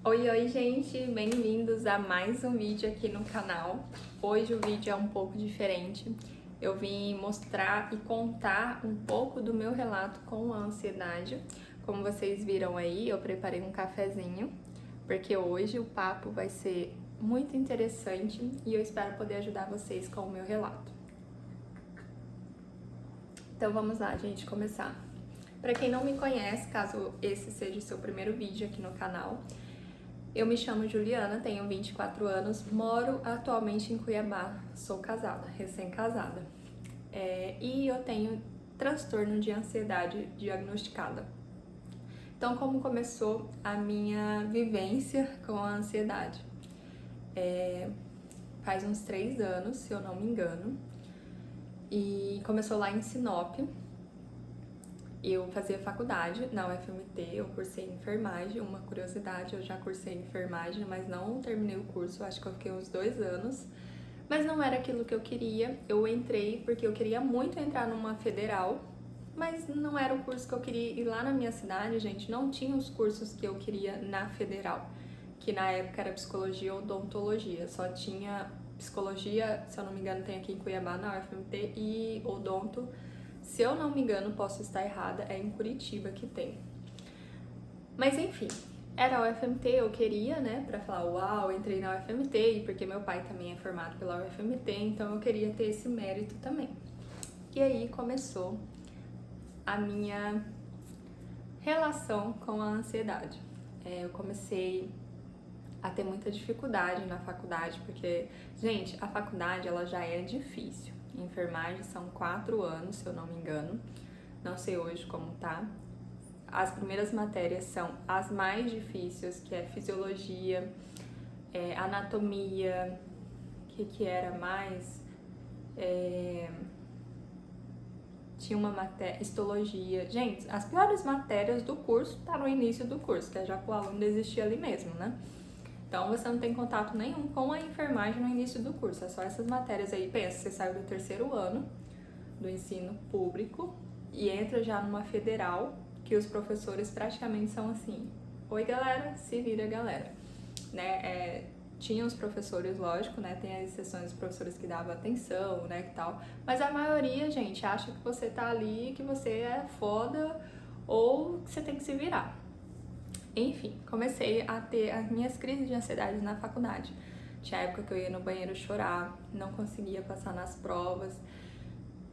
Oi, gente! Bem-vindos a mais um vídeo aqui no canal. Hoje o vídeo é um pouco diferente. Eu vim mostrar e contar um pouco do meu relato com a ansiedade. Como vocês viram aí, eu preparei um cafezinho, porque hoje o papo vai ser muito interessante e eu espero poder ajudar vocês com o meu relato. Então vamos lá, gente, começar. Para quem não me conhece, caso esse seja o seu primeiro vídeo aqui no canal, eu me chamo Juliana, tenho 24 anos, moro atualmente em Cuiabá, sou casada, recém-casada. E eu tenho transtorno de ansiedade diagnosticada. Então, como começou a minha vivência com a ansiedade? Faz uns 3 anos, se eu não me engano, e começou lá em Sinop. Eu fazia faculdade na UFMT, eu cursei enfermagem. Uma curiosidade, eu já cursei enfermagem, mas não terminei o curso, acho que eu fiquei uns 2 anos. Mas não era aquilo que eu queria. Eu entrei porque eu queria muito entrar numa federal, mas não era o curso que eu queria. E lá na minha cidade, gente, não tinha os cursos que eu queria na federal, que na época era psicologia ou odontologia. Só tinha psicologia, se eu não me engano, tem aqui em Cuiabá, na UFMT, e odonto, se eu não me engano, posso estar errada, é em Curitiba que tem. Mas enfim, era a UFMT, eu queria, né, pra falar, uau, entrei na UFMT, e porque meu pai também é formado pela UFMT, então eu queria ter esse mérito também. E aí começou a minha relação com a ansiedade. Eu comecei a ter muita dificuldade na faculdade, porque, gente, a faculdade ela já é difícil. Enfermagem são 4 anos, se eu não me engano, não sei hoje como tá. As primeiras matérias são as mais difíceis, que é fisiologia, anatomia, que era mais? Tinha uma matéria, histologia. Gente, as piores matérias do curso tá no início do curso, que é já pro aluno desistir ali mesmo, né? Então você não tem contato nenhum com a enfermagem no início do curso, é só essas matérias aí. Pensa, você saiu do 3º ano do ensino público e entra já numa federal, que os professores praticamente são assim: oi galera, se vira galera, né? Tinha os professores, lógico, né? Tem as exceções dos professores que davam atenção, né, que tal. Mas a maioria, gente, acha que você tá ali, que você é foda ou que você tem que se virar. Enfim, comecei a ter as minhas crises de ansiedade na faculdade. Tinha época que eu ia no banheiro chorar, não conseguia passar nas provas.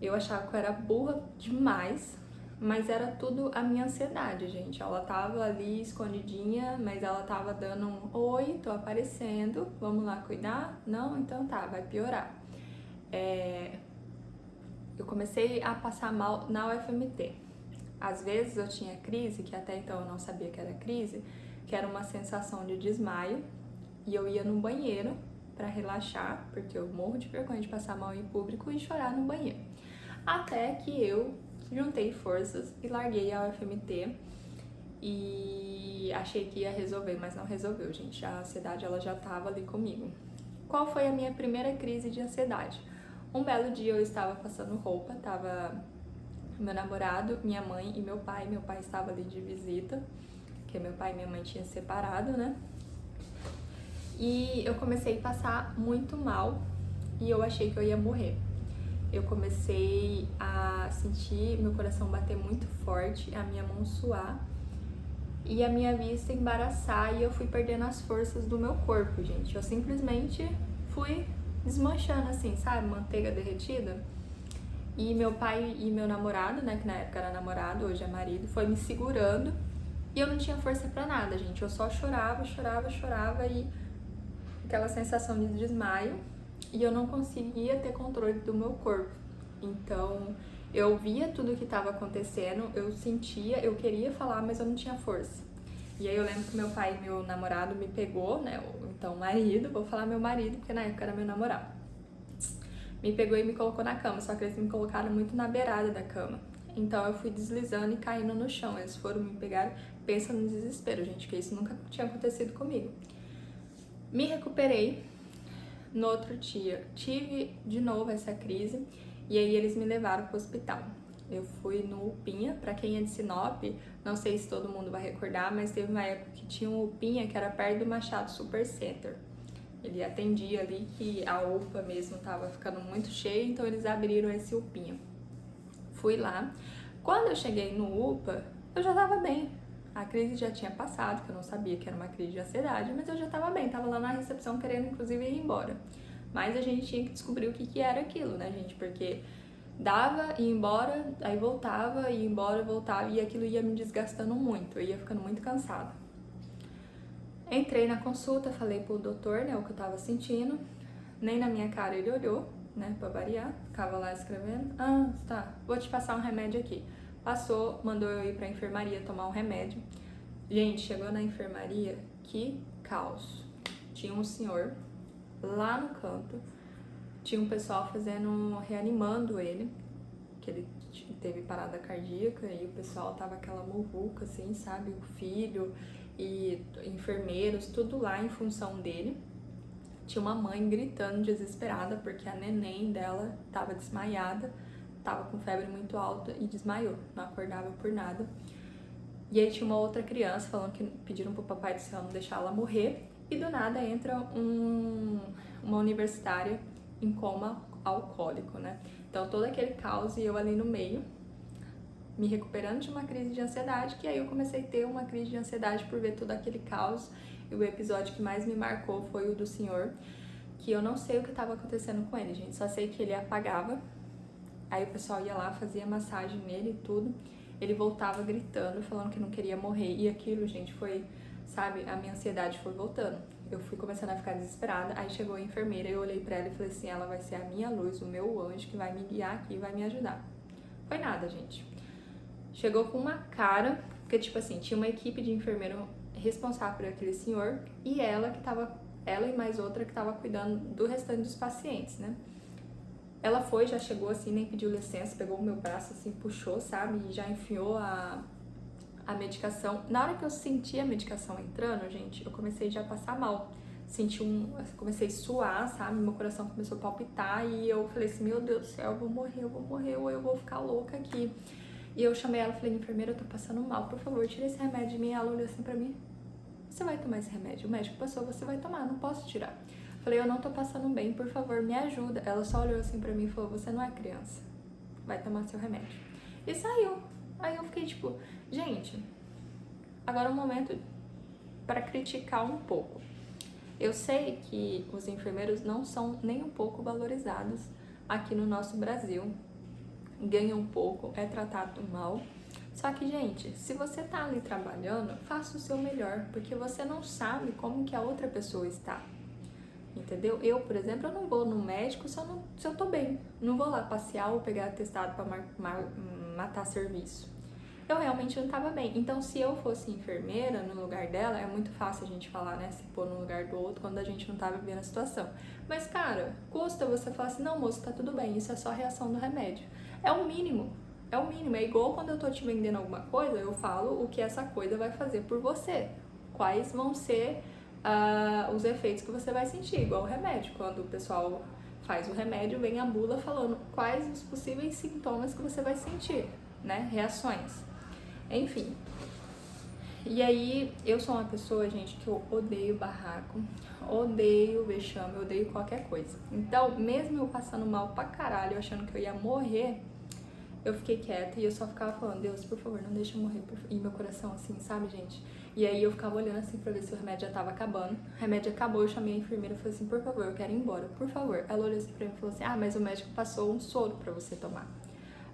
Eu achava que eu era burra demais, mas era tudo a minha ansiedade, gente. Ela tava ali escondidinha, mas ela tava dando um oi, tô aparecendo, vamos lá cuidar? Não? Então tá, vai piorar. Eu comecei a passar mal na UFMT. Às vezes eu tinha crise, que até então eu não sabia que era crise, que era uma sensação de desmaio, e eu ia no banheiro para relaxar, porque eu morro de vergonha de passar mal em público e chorar no banheiro. Até que eu juntei forças e larguei a UFMT e achei que ia resolver, mas não resolveu, gente. A ansiedade ela já estava ali comigo. Qual foi a minha primeira crise de ansiedade? Um belo dia eu estava passando roupa, tava meu namorado, minha mãe e meu pai. Meu pai estava ali de visita, porque meu pai e minha mãe tinham separado, né? E eu comecei a passar muito mal e eu achei que eu ia morrer. Eu comecei a sentir meu coração bater muito forte, a minha mão suar e a minha vista embaraçar, e eu fui perdendo as forças do meu corpo, gente. Eu simplesmente fui desmanchando assim, sabe? Manteiga derretida. E meu pai e meu namorado, né, que na época era namorado, hoje é marido, foi me segurando e eu não tinha força pra nada, gente. Eu só chorava e aquela sensação de desmaio, e eu não conseguia ter controle do meu corpo. Então, eu via tudo o que estava acontecendo, eu sentia, eu queria falar, mas eu não tinha força. E aí eu lembro que meu pai e meu namorado me pegou, né, então marido, vou falar meu marido, porque na época era meu namorado. Me pegou e me colocou na cama, só que eles me colocaram muito na beirada da cama. Então eu fui deslizando e caindo no chão. Eles foram me pegar, pensa no desespero, gente, que isso nunca tinha acontecido comigo. Me recuperei. No outro dia tive de novo essa crise e aí eles me levaram para o hospital. Eu fui no Upinha, pra quem é de Sinop, não sei se todo mundo vai recordar, mas teve uma época que tinha um Upinha que era perto do Machado Supercenter. Ele atendia ali que a UPA mesmo tava ficando muito cheia, então eles abriram esse Upinha. Fui lá. Quando eu cheguei no UPA, eu já tava bem. A crise já tinha passado, que eu não sabia que era uma crise de ansiedade, mas eu já tava bem, tava lá na recepção querendo inclusive ir embora. Mas a gente tinha que descobrir o que era aquilo, né, gente? Porque dava, ia embora, aí voltava, ia embora, voltava, e aquilo ia me desgastando muito, eu ia ficando muito cansada. Entrei na consulta, falei pro doutor, né, o que eu tava sentindo, nem na minha cara ele olhou, né, pra variar, ficava lá escrevendo, tá, vou te passar um remédio aqui. Passou, mandou eu ir pra enfermaria tomar um remédio. Gente, chegou na enfermaria, que caos. Tinha um senhor lá no canto, tinha um pessoal reanimando ele, que ele teve parada cardíaca, e o pessoal tava aquela muvuca, assim, sabe? O filho e enfermeiros, tudo lá em função dele. Tinha uma mãe gritando desesperada porque a neném dela tava desmaiada, tava com febre muito alta e desmaiou, não acordava por nada. E aí tinha uma outra criança falando que pediram pro papai do céu não deixar ela morrer, e do nada entra uma universitária em coma alcoólico, né? Então todo aquele caos e eu ali no meio, me recuperando de uma crise de ansiedade, que aí eu comecei a ter uma crise de ansiedade por ver todo aquele caos. E o episódio que mais me marcou foi o do senhor, que eu não sei o que estava acontecendo com ele, gente, só sei que ele apagava, aí o pessoal ia lá, fazia massagem nele e tudo, ele voltava gritando, falando que não queria morrer, e aquilo, gente, foi, sabe, a minha ansiedade foi voltando. Eu fui começando a ficar desesperada, aí chegou a enfermeira, eu olhei pra ela e falei assim, ela vai ser a minha luz, o meu anjo que vai me guiar aqui e vai me ajudar. Foi nada, gente. Chegou com uma cara, porque tipo assim, tinha uma equipe de enfermeiro responsável por aquele senhor, e ela e mais outra que tava cuidando do restante dos pacientes, né? Ela foi, já chegou assim, nem pediu licença, pegou o meu braço assim, puxou, sabe, e já enfiou a medicação. Na hora que eu senti a medicação entrando, gente, eu comecei já a passar mal. Comecei a suar, sabe? Meu coração começou a palpitar e eu falei assim, meu Deus do céu, eu vou morrer, ou eu vou ficar louca aqui. E eu chamei ela e falei, enfermeira, eu tô passando mal, por favor, tira esse remédio de mim. Ela olhou assim pra mim, você vai tomar esse remédio? O médico passou, você vai tomar, não posso tirar. Falei, eu não tô passando bem, por favor, me ajuda. Ela só olhou assim pra mim e falou, você não é criança, vai tomar seu remédio. E saiu. Aí eu fiquei tipo, gente, agora é um momento para criticar um pouco. Eu sei que os enfermeiros não são nem um pouco valorizados aqui no nosso Brasil. Ganham um pouco, é tratado mal. Só que, gente, se você tá ali trabalhando, faça o seu melhor, porque você não sabe como que a outra pessoa está. Entendeu? Eu, por exemplo, eu não vou no médico se eu tô bem. Não vou lá passear ou pegar atestado para matar serviço. Eu realmente não tava bem. Então, se eu fosse enfermeira no lugar dela, é muito fácil a gente falar, né? Se pôr no lugar do outro quando a gente não tá vivendo a situação. Mas, cara, custa você falar assim, não, moço, tá tudo bem, isso é só a reação do remédio. É o mínimo. É o mínimo. É igual quando eu tô te vendendo alguma coisa, eu falo o que essa coisa vai fazer por você. Quais vão ser os efeitos que você vai sentir, igual o remédio. Quando o pessoal faz o remédio, vem a bula falando quais os possíveis sintomas que você vai sentir, né? Reações. Enfim. E aí, eu sou uma pessoa, gente, que eu odeio barraco, odeio vexame, odeio qualquer coisa. Então, mesmo eu passando mal pra caralho, achando que eu ia morrer, eu fiquei quieta e eu só ficava falando, Deus, por favor, não deixa eu morrer. E meu coração assim, sabe, gente? E aí eu ficava olhando assim pra ver se o remédio já tava acabando. O remédio acabou, eu chamei a enfermeira e falei assim, por favor, eu quero ir embora, por favor. Ela olhou assim pra mim e falou assim, mas o médico passou um soro pra você tomar.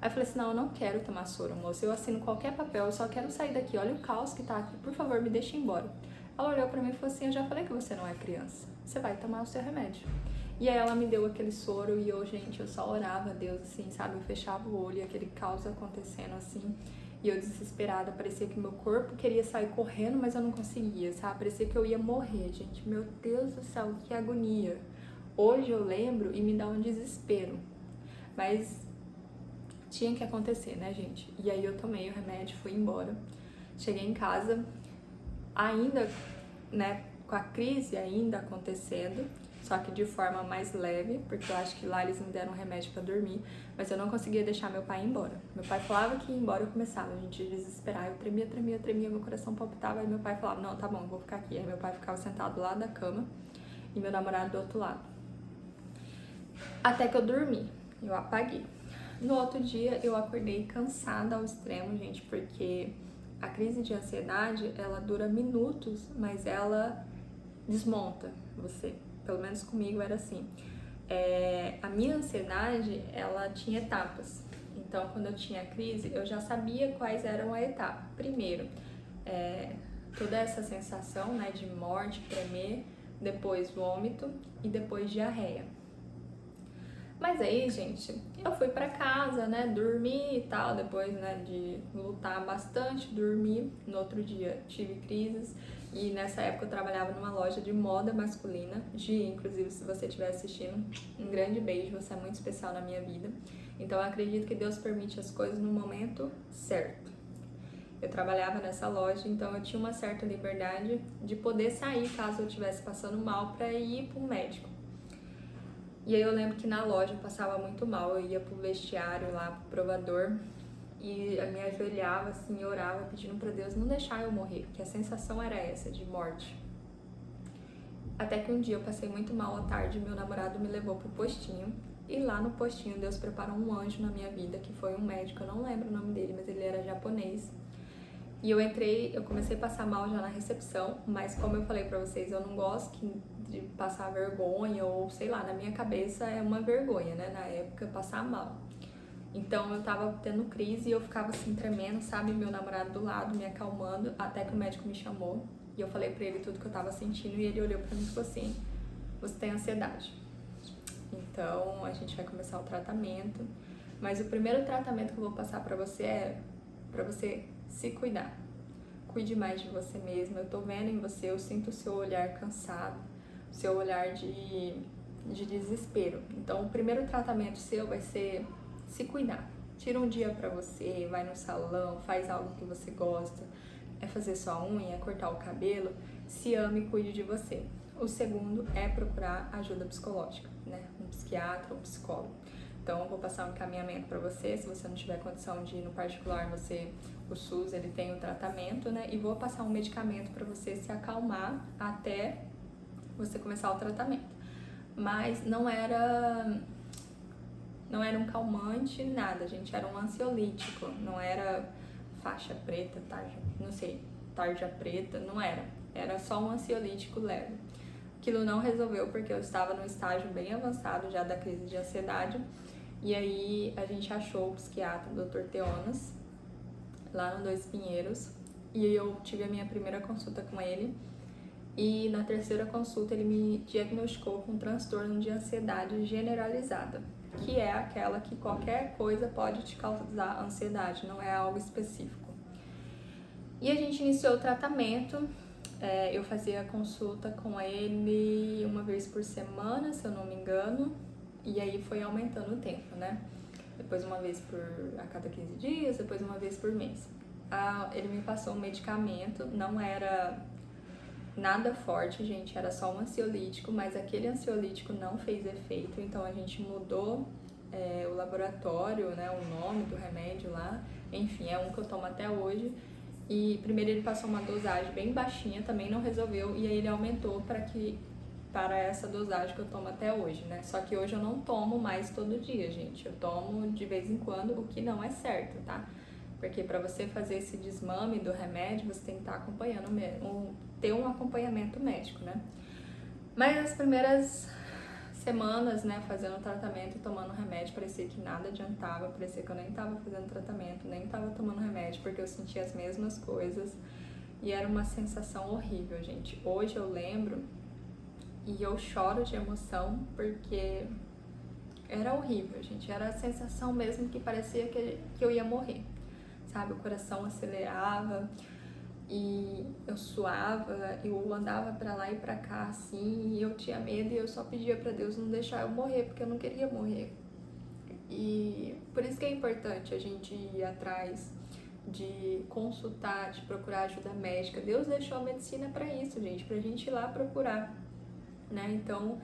Aí eu falei assim, não, eu não quero tomar soro, moço, eu assino qualquer papel, eu só quero sair daqui, olha o caos que tá aqui, por favor, me deixa ir embora. Ela olhou pra mim e falou assim, eu já falei que você não é criança, você vai tomar o seu remédio. E aí ela me deu aquele soro e eu, gente, eu só orava a Deus, assim, sabe, eu fechava o olho e aquele caos acontecendo, assim, e eu desesperada, parecia que meu corpo queria sair correndo, mas eu não conseguia, sabe, parecia que eu ia morrer, gente, meu Deus do céu, que agonia. Hoje eu lembro e me dá um desespero, mas tinha que acontecer, né, gente? E aí eu tomei o remédio, fui embora. Cheguei em casa, ainda, né, com a crise ainda acontecendo. só que de forma mais leve, porque eu acho que lá eles me deram um remédio pra dormir, mas eu não conseguia deixar meu pai ir embora. Meu pai falava que ia embora, eu começava a gente desesperar, eu tremia, meu coração palpitava, aí meu pai falava, não, tá bom, eu vou ficar aqui. Aí meu pai ficava sentado do lado da cama e meu namorado do outro lado. Até que eu dormi, eu apaguei. No outro dia eu acordei cansada ao extremo, gente, porque a crise de ansiedade, ela dura minutos, mas ela desmonta você. Pelo menos comigo era assim. A minha ansiedade, ela tinha etapas. Então, quando eu tinha crise, eu já sabia quais eram a etapa. Primeiro, toda essa sensação, né, de morte, tremer, depois vômito e depois diarreia. Mas aí, gente, eu fui pra casa, né, dormi e tal, depois, né, de lutar bastante, dormi. No outro dia tive crises e nessa época eu trabalhava numa loja de moda masculina. Gi, inclusive, se você estiver assistindo, um grande beijo, você é muito especial na minha vida. Então eu acredito que Deus permite as coisas no momento certo. Eu trabalhava nessa loja, então eu tinha uma certa liberdade de poder sair caso eu estivesse passando mal para ir para um médico. E aí eu lembro que na loja eu passava muito mal, eu ia pro vestiário lá, pro provador, e eu me ajoelhava assim, orava, pedindo pra Deus não deixar eu morrer, porque a sensação era essa, de morte. Até que um dia eu passei muito mal à tarde, meu namorado me levou pro postinho, e lá no postinho Deus preparou um anjo na minha vida, que foi um médico, eu não lembro o nome dele, mas ele era japonês. E eu entrei, eu comecei a passar mal já na recepção, mas como eu falei pra vocês, eu não gosto de passar vergonha, ou sei lá, na minha cabeça é uma vergonha, né, na época, passar mal. Então eu tava tendo crise e eu ficava assim tremendo, sabe, meu namorado do lado me acalmando, até que o médico me chamou e eu falei pra ele tudo que eu tava sentindo e ele olhou pra mim e falou assim, você tem ansiedade. Então a gente vai começar o tratamento, mas o primeiro tratamento que eu vou passar pra você é pra você se cuidar. Cuide mais de você mesma. Eu tô vendo em você, eu sinto o seu olhar cansado, o seu olhar de desespero. Então, o primeiro tratamento seu vai ser se cuidar. Tira um dia pra você, vai no salão, faz algo que você gosta, é fazer sua unha, é cortar o cabelo. Se ama e cuide de você. O segundo é procurar ajuda psicológica, né? Um psiquiatra ou um psicólogo. Então, eu vou passar um encaminhamento para você, se você não tiver condição de ir no particular, o SUS, ele tem o tratamento, né? E vou passar um medicamento para você se acalmar até você começar o tratamento. Mas não era um calmante, nada, gente, era um ansiolítico, não era faixa preta, tarja preta, não era. Era só um ansiolítico leve. Aquilo não resolveu porque eu estava no estágio bem avançado já da crise de ansiedade. E aí a gente achou o psiquiatra, o Dr. Teonas, lá no Dois Pinheiros, e eu tive a minha primeira consulta com ele, e na terceira consulta ele me diagnosticou com um transtorno de ansiedade generalizada, que é aquela que qualquer coisa pode te causar ansiedade, não é algo específico. E a gente iniciou o tratamento, eu fazia consulta com ele uma vez por semana, se eu não me engano, e aí foi aumentando o tempo, né? Depois uma vez a cada 15 dias, depois uma vez por mês. Ele me passou um medicamento, não era nada forte, gente, era só um ansiolítico, mas aquele ansiolítico não fez efeito, então a gente mudou o laboratório, né, o nome do remédio lá, enfim, é um que eu tomo até hoje. E primeiro ele passou uma dosagem bem baixinha, também não resolveu, e aí ele aumentou para essa dosagem que eu tomo até hoje, né? Só que hoje eu não tomo mais todo dia, gente. Eu tomo de vez em quando, o que não é certo, tá? Porque para você fazer esse desmame do remédio, você tem que estar acompanhando mesmo, ter um acompanhamento médico, né? Mas as primeiras semanas, né, fazendo tratamento e tomando remédio, parecia que nada adiantava, parecia que eu nem tava fazendo tratamento, nem tava tomando remédio, porque eu sentia as mesmas coisas e era uma sensação horrível, gente. Hoje eu lembro e eu choro de emoção porque era horrível, gente. Era a sensação mesmo que parecia que eu ia morrer, sabe? O coração acelerava e eu suava, eu andava pra lá e pra cá assim, e eu tinha medo e eu só pedia pra Deus não deixar eu morrer, porque eu não queria morrer. E por isso que é importante a gente ir atrás de consultar, de procurar ajuda médica. Deus deixou a medicina pra isso, gente, pra gente ir lá procurar, né? Então,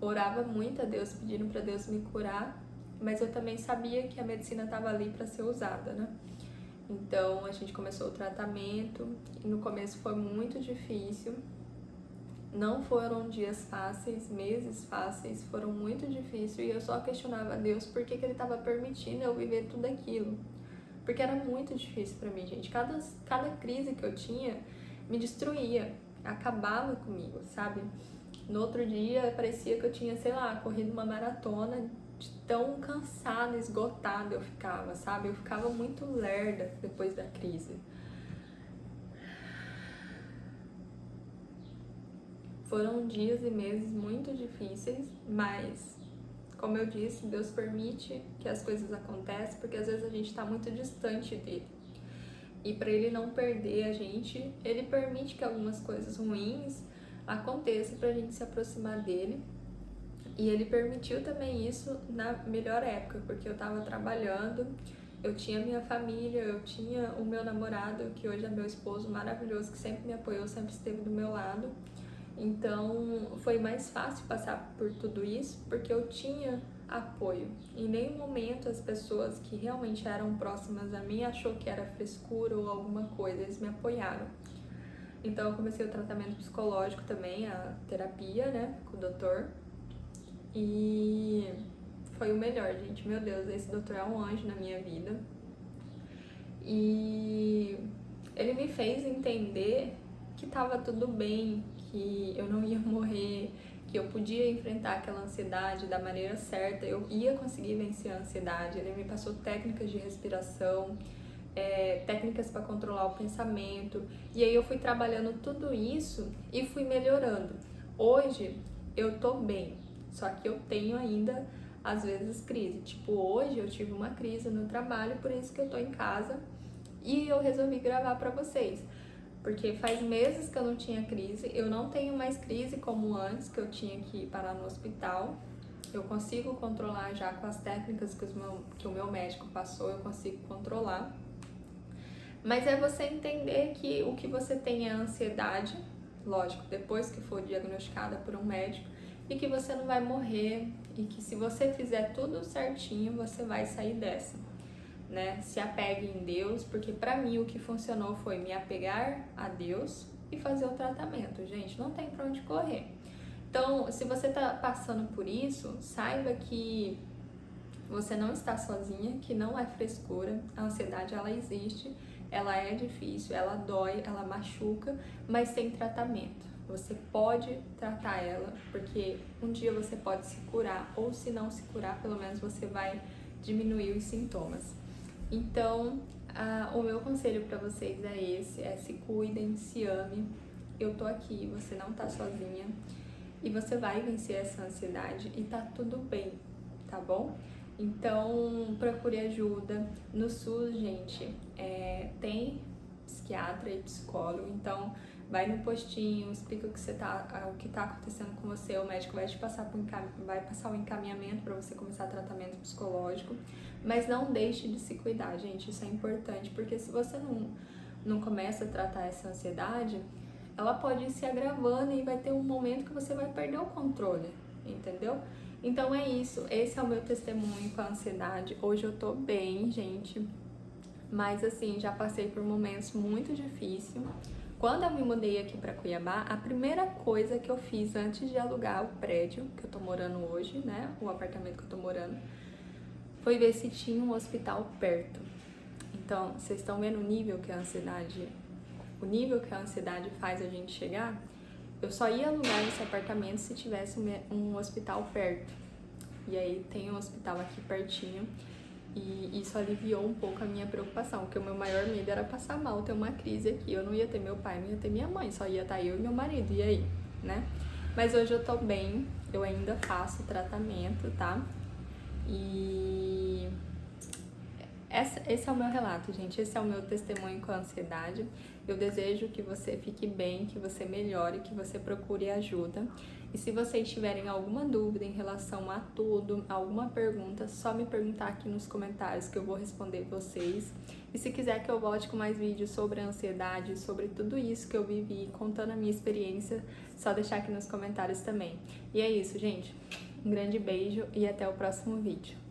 orava muito a Deus, pedindo para Deus me curar, mas eu também sabia que a medicina estava ali para ser usada, né? Então a gente começou o tratamento e no começo foi muito difícil. Não foram dias fáceis, meses fáceis, foram muito difíceis e eu só questionava a Deus por que ele estava permitindo eu viver tudo aquilo. Porque era muito difícil para mim, gente. Cada crise que eu tinha me destruía, acabava comigo, sabe? No outro dia parecia que eu tinha, sei lá, corrido uma maratona, de tão cansada, esgotada eu ficava, sabe? Eu ficava muito lerda depois da crise. Foram dias e meses muito difíceis, mas, como eu disse, Deus permite que as coisas aconteçam, porque às vezes a gente está muito distante dele. E para ele não perder a gente, ele permite que algumas coisas ruins aconteçam para a gente se aproximar dele. E ele permitiu também isso na melhor época, porque eu estava trabalhando, eu tinha minha família, eu tinha o meu namorado, que hoje é meu esposo maravilhoso, que sempre me apoiou, sempre esteve do meu lado. Então foi mais fácil passar por tudo isso, porque eu tinha apoio. Em nenhum momento as pessoas que realmente eram próximas a mim achou que era frescura ou alguma coisa, eles me apoiaram. Então eu comecei o tratamento psicológico também, a terapia, né, com o doutor. E foi o melhor, gente. Meu Deus, esse doutor é um anjo na minha vida. E ele me fez entender que tava tudo bem, que eu não ia morrer, que eu podia enfrentar aquela ansiedade da maneira certa, eu ia conseguir vencer a ansiedade. Ele me passou técnicas de respiração, técnicas para controlar o pensamento, e aí eu fui trabalhando tudo isso e fui melhorando. Hoje eu tô bem, só que eu tenho ainda às vezes crise. Tipo, hoje eu tive uma crise no trabalho, por isso que eu tô em casa e eu resolvi gravar para vocês. Porque faz meses que eu não tinha crise, eu não tenho mais crise como antes, que eu tinha que parar no hospital. Eu consigo controlar já com as técnicas que o meu médico passou, eu consigo controlar. Mas é você entender que o que você tem é ansiedade, lógico, depois que for diagnosticada por um médico, e que você não vai morrer, e que se você fizer tudo certinho, você vai sair dessa. Né? Se apegue em Deus, porque pra mim o que funcionou foi me apegar a Deus e fazer o tratamento, gente, não tem pra onde correr. Então, se você tá passando por isso, saiba que você não está sozinha, que não é frescura, a ansiedade ela existe, ela é difícil, ela dói, ela machuca, mas tem tratamento. Você pode tratar ela, porque um dia você pode se curar, ou se não se curar, pelo menos você vai diminuir os sintomas. Então, o meu conselho para vocês é esse, se cuidem, se amem. Eu tô aqui, você não tá sozinha e você vai vencer essa ansiedade e tá tudo bem, tá bom? Então, procure ajuda. No SUS, gente, tem psiquiatra e psicólogo, então vai no postinho, explica o que tá acontecendo com você, o médico vai te passar vai passar o encaminhamento para você começar tratamento psicológico, mas não deixe de se cuidar, gente, isso é importante, porque se você não começa a tratar essa ansiedade, ela pode ir se agravando e vai ter um momento que você vai perder o controle, entendeu? Então é isso, esse é o meu testemunho com a ansiedade. Hoje eu tô bem, gente, mas assim, já passei por momentos muito difíceis. Quando eu me mudei aqui para Cuiabá, a primeira coisa que eu fiz antes de alugar o prédio que eu tô morando hoje, né, o apartamento que eu tô morando, foi ver se tinha um hospital perto. Então, vocês estão vendo o nível que a ansiedade faz a gente chegar? Eu só ia alugar esse apartamento se tivesse um hospital perto. E aí tem um hospital aqui pertinho. E isso aliviou um pouco a minha preocupação, porque o meu maior medo era passar mal, ter uma crise aqui. Eu não ia ter meu pai, não ia ter minha mãe, só ia estar eu e meu marido, e aí, né? Mas hoje eu tô bem, eu ainda faço tratamento, tá? E esse é o meu relato, gente. Esse é o meu testemunho com a ansiedade. Eu desejo que você fique bem, que você melhore, que você procure ajuda. E se vocês tiverem alguma dúvida em relação a tudo, alguma pergunta, só me perguntar aqui nos comentários que eu vou responder vocês. E se quiser que eu volte com mais vídeos sobre a ansiedade, sobre tudo isso que eu vivi, contando a minha experiência, só deixar aqui nos comentários também. E é isso, gente. Um grande beijo e até o próximo vídeo.